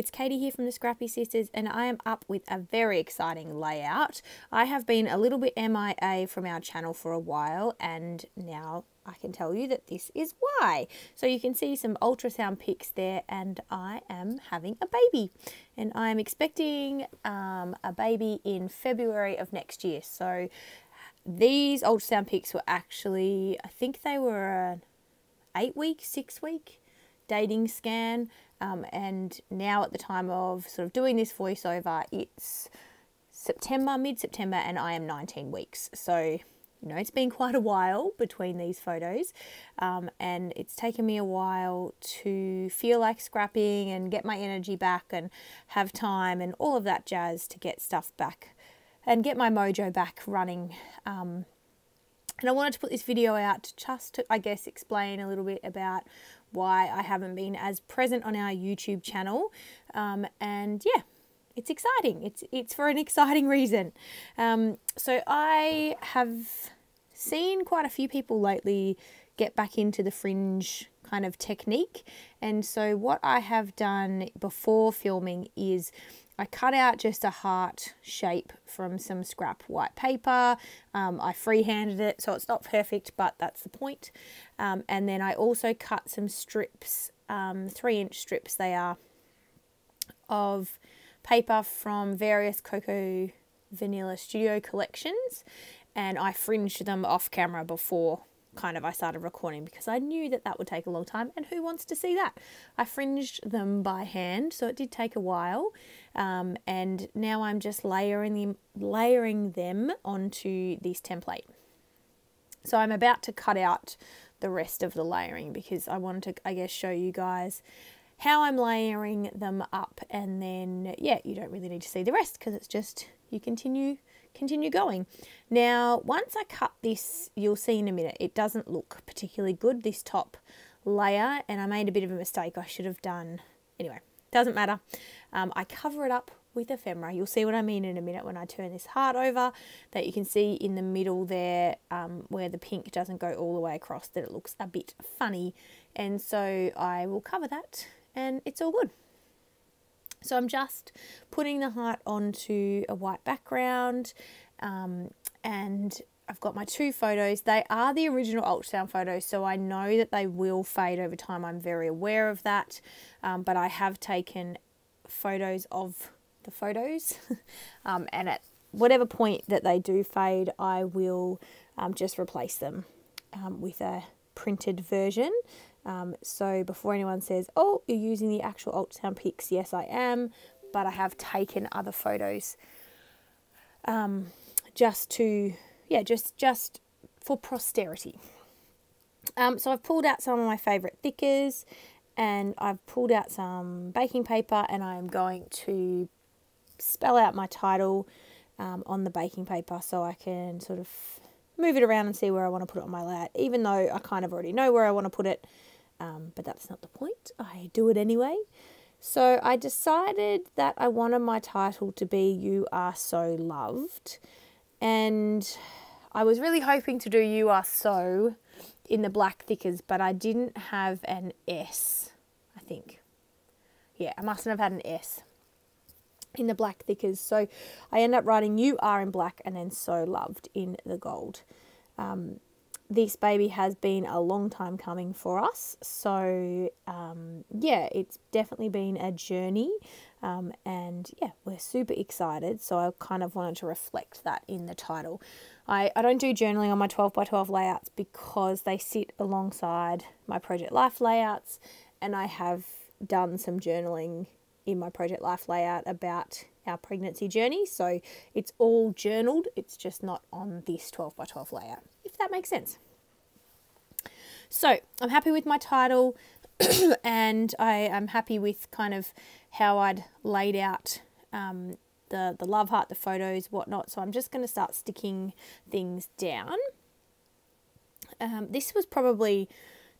it's Katie here from the Scrappy Sisters, and I am up with a very exciting layout. I have been a little bit MIA from our channel for a while, and now I can tell you that this is why. So you can see some ultrasound pics there, and I am having a baby, and I am expecting a baby in February of next year. So these ultrasound pics were actually, I think they were an 8-week, 6-week dating scan, and now at the time of sort of doing this voiceover, it's September, mid-September, and I am 19 weeks. So, you know, it's been quite a while between these photos, and it's taken me a while to feel like scrapping and get my energy back and have time and all of that jazz to get stuff back and get my mojo back running. And I wanted to put this video out just to, I guess, explain a little bit about why I haven't been as present on our YouTube channel. And yeah, it's exciting. It's for an exciting reason. So I have seen quite a few people lately get back into the fringe kind of technique. And so what I have done before filming is I cut out just a heart shape from some scrap white paper. I freehanded it, so it's not perfect, but that's the point. And then I also cut some strips, 3-inch strips they are, of paper from various Coco Vanilla Studio collections. And I fringed them off camera before I started recording, because I knew that would take a long time, and who wants to see that? I fringed them by hand, so it did take a while, and now I'm just layering them onto this template. So I'm about to cut out the rest of the layering, because I wanted to, I guess, show you guys how I'm layering them up, and then yeah, you don't really need to see the rest, because it's just you continue going. Now, once I cut this, you'll see in a minute, it doesn't look particularly good, this top layer, and I made a bit of a mistake. I should have done, anyway, doesn't matter. I cover it up with ephemera. You'll see what I mean in a minute when I turn this heart over, that you can see in the middle there, where the pink doesn't go all the way across, that it looks a bit funny, and so I will cover that, and it's all good. So I'm just putting the heart onto a white background, and I've got my 2 photos. They are the original ultrasound photos, so I know that they will fade over time. I'm very aware of that, but I have taken photos of the photos, and at whatever point that they do fade, I will just replace them with a printed version. So before anyone says, oh, you're using the actual ultrasound pics, yes, I am, but I have taken other photos just to, yeah, just for posterity. So I've pulled out some of my favourite thickers, and I've pulled out some baking paper, and I'm going to spell out my title on the baking paper, so I can sort of move it around and see where I want to put it on my layout, even though I kind of already know where I want to put it. But that's not the point. I do it anyway. So I decided that I wanted my title to be "You Are So Loved." And I was really hoping to do "You Are So" in the black thickers, but I didn't have an S, I think. Yeah, I mustn't have had an S in the black thickers. So I ended up writing "You Are" in black and then "So Loved" in the gold. This baby has been a long time coming for us, so yeah, it's definitely been a journey, and yeah, we're super excited, so I kind of wanted to reflect that in the title. I don't do journaling on my 12x12 layouts because they sit alongside my Project Life layouts, and I have done some journaling in my Project Life layout about our pregnancy journey, so it's all journaled, it's just not on this 12x12 layout, if that makes sense. So I'm happy with my title, and I am happy with kind of how I'd laid out the love heart, the photos, whatnot. So I'm just going to start sticking things down. This was probably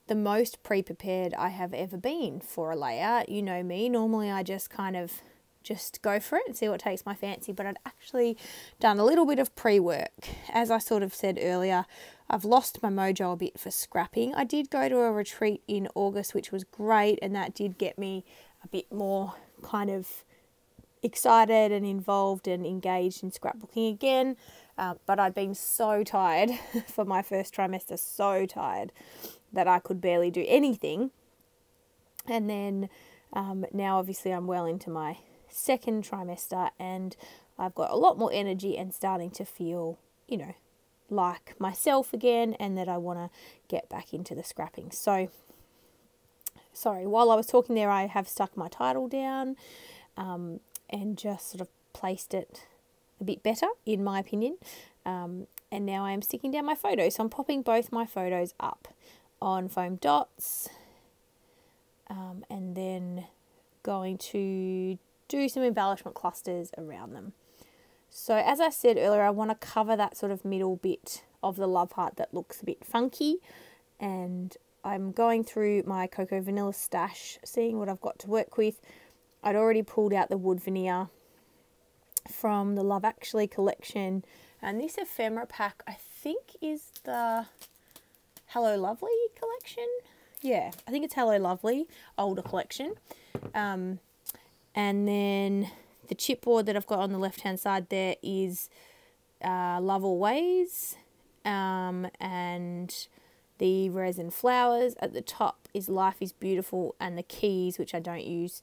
the most pre-prepared I have ever been for a layout. You know me, normally I just kind of just go for it and see what takes my fancy, but I'd actually done a little bit of pre-work. As I sort of said earlier, I've lost my mojo a bit for scrapping. I did go to a retreat in August, which was great, and that did get me a bit more kind of excited and involved and engaged in scrapbooking again. But I'd been so tired for my first trimester, so tired that I could barely do anything. And then now obviously I'm well into my second trimester and I've got a lot more energy and starting to feel, you know, like myself again, and that I want to get back into the scrapping. So, sorry, while I was talking there, I have stuck my title down and just sort of placed it a bit better, in my opinion. And now I am sticking down my photos. So I'm popping both my photos up on foam dots, and then going to do some embellishment clusters around them. So as I said earlier, I want to cover that sort of middle bit of the love heart that looks a bit funky, and I'm going through my Cocoa Vanilla stash, seeing what I've got to work with. I'd already pulled out the wood veneer from the Love Actually collection, and this ephemera pack I think is the Hello Lovely collection. Yeah, I think it's Hello Lovely, older collection. And then the chipboard that I've got on the left hand side there is Love Always, and the resin flowers. At the top is Life is Beautiful, and the keys, which I don't use,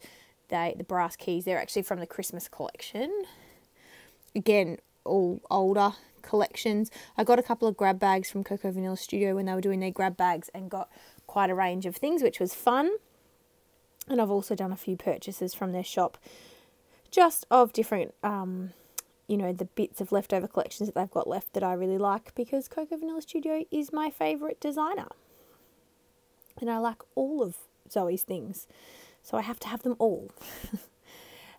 the brass keys, they're actually from the Christmas collection. Again, all older collections. I got a couple of grab bags from Cocoa Vanilla Studio when they were doing their grab bags, and got quite a range of things, which was fun. And I've also done a few purchases from their shop, just of different, you know, the bits of leftover collections that they've got left that I really like, because Cocoa Vanilla Studio is my favourite designer. And I like all of Zoe's things, so I have to have them all.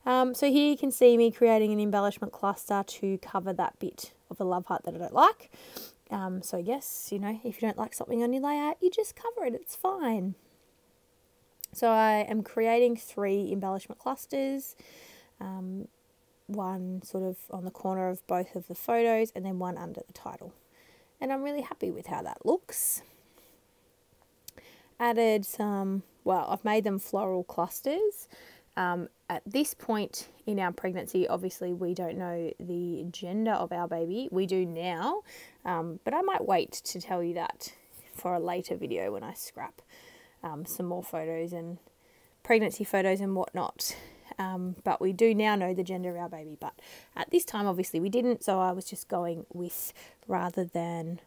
So here you can see me creating an embellishment cluster to cover that bit of the love heart that I don't like. So yes, you know, if you don't like something on your layout, you just cover it, it's fine. So I am creating 3 embellishment clusters, one sort of on the corner of both of the photos, and then one under the title. And I'm really happy with how that looks. Added some, well, I've made them floral clusters. At this point in our pregnancy, obviously we don't know the gender of our baby. We do now, but I might wait to tell you that for a later video when I scrap some more photos and pregnancy photos and whatnot. But we do now know the gender of our baby. But at this time, obviously, we didn't. So I was just going with, rather than,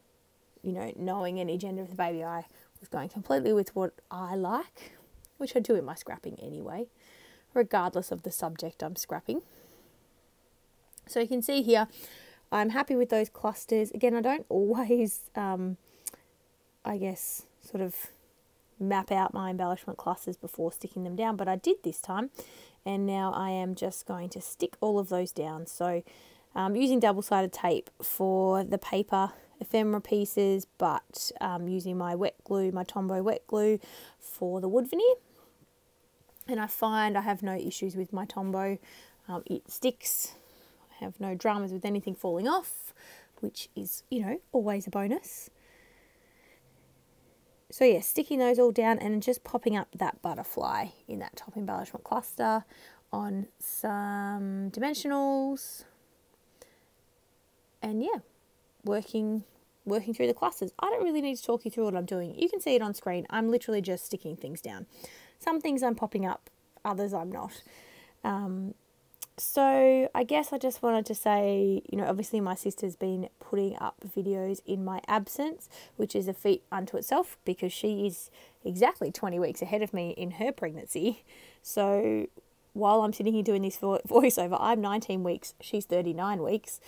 you know, knowing any gender of the baby, I was going completely with what I like, which I do in my scrapping anyway, regardless of the subject I'm scrapping. So you can see here, I'm happy with those clusters. Again, I don't always, I guess, sort of map out my embellishment clusters before sticking them down, but I did this time, and now I am just going to stick all of those down. So using double-sided tape for the paper ephemera pieces, but using my wet glue, my Tombow wet glue for the wood veneer. And I find I have no issues with my Tombow. It sticks. I have no dramas with anything falling off, which is, you know, always a bonus. So yeah, sticking those all down and just popping up that butterfly in that top embellishment cluster on some dimensionals. And yeah, working through the clusters. I don't really need to talk you through what I'm doing. You can see it on screen. I'm literally just sticking things down. Some things I'm popping up, others I'm not. So I guess I just wanted to say, you know, obviously my sister's been putting up videos in my absence, which is a feat unto itself, because she is exactly 20 weeks ahead of me in her pregnancy. So while I'm sitting here doing this voiceover, I'm 19 weeks, she's 39 weeks,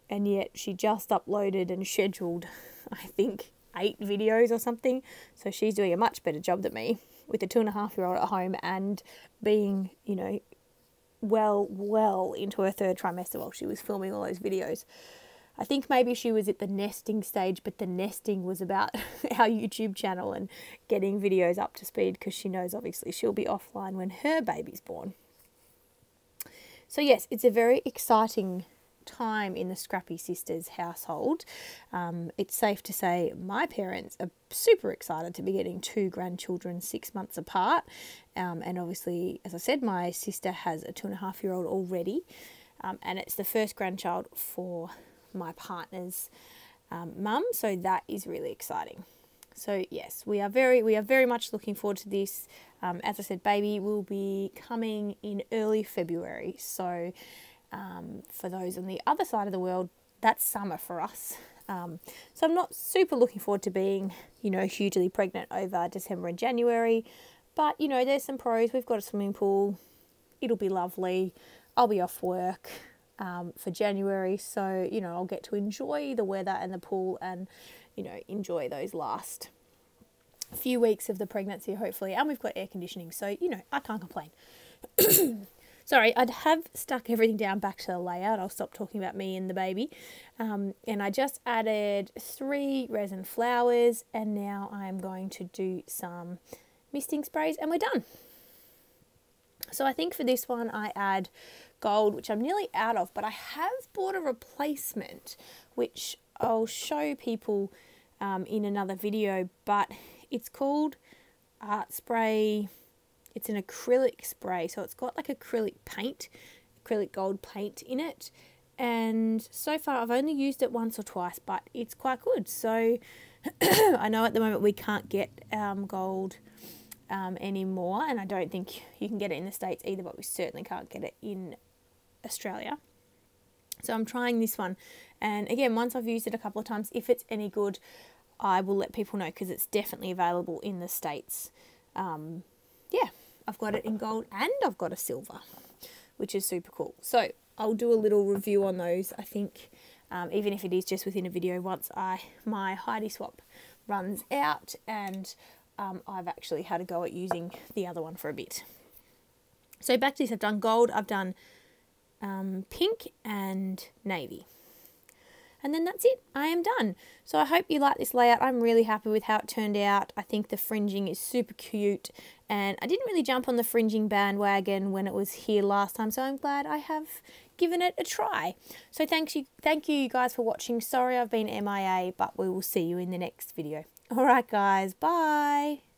and yet she just uploaded and scheduled, I think, 8 videos or something. So she's doing a much better job than me, with a 2.5-year-old at home and being, you know, well into her 3rd trimester while she was filming all those videos. I think maybe she was at the nesting stage, but the nesting was about our YouTube channel and getting videos up to speed, because she knows obviously she'll be offline when her baby's born. So yes, it's a very exciting time in the Scrappy Sisters household. It's safe to say my parents are super excited to be getting 2 grandchildren 6 months apart. And obviously, as I said, my sister has a 2.5-year-old already. And it's the first grandchild for my partner's mum. So that is really exciting. So yes, we are very much looking forward to this. As I said, baby will be coming in early February. So for those on the other side of the world, that's summer for us. So I'm not super looking forward to being, hugely pregnant over December and January. But, there's some pros. We've got a swimming pool. It'll be lovely. I'll be off work for January. So, I'll get to enjoy the weather and the pool and, enjoy those last few weeks of the pregnancy, hopefully. And we've got air conditioning. So, I can't complain. Sorry, I'd have stuck everything down back to the layout. I'll stop talking about me and the baby. And I just added 3 resin flowers, and now I'm going to do some misting sprays and we're done. So I think for this one I add gold, which I'm nearly out of, but I have bought a replacement, which I'll show people in another video, but it's called Art Spray. It's an acrylic spray, so it's got like acrylic gold paint in it. And so far I've only used it once or twice, but it's quite good. So I know at the moment we can't get gold anymore, and I don't think you can get it in the States either, but we certainly can't get it in Australia. So I'm trying this one. And again, once I've used it a couple of times, if it's any good, I will let people know, because it's definitely available in the States. Yeah, I've got it in gold and I've got a silver, which is super cool. So I'll do a little review on those, I think, even if it is just within a video, once my Heidi swap runs out and I've actually had a go at using the other one for a bit. So back to this, I've done gold, I've done pink and navy. And then that's it. I am done. So I hope you like this layout. I'm really happy with how it turned out. I think the fringing is super cute. And I didn't really jump on the fringing bandwagon when it was here last time. So I'm glad I have given it a try. So thank you guys for watching. Sorry I've been MIA, but we will see you in the next video. All right, guys. Bye.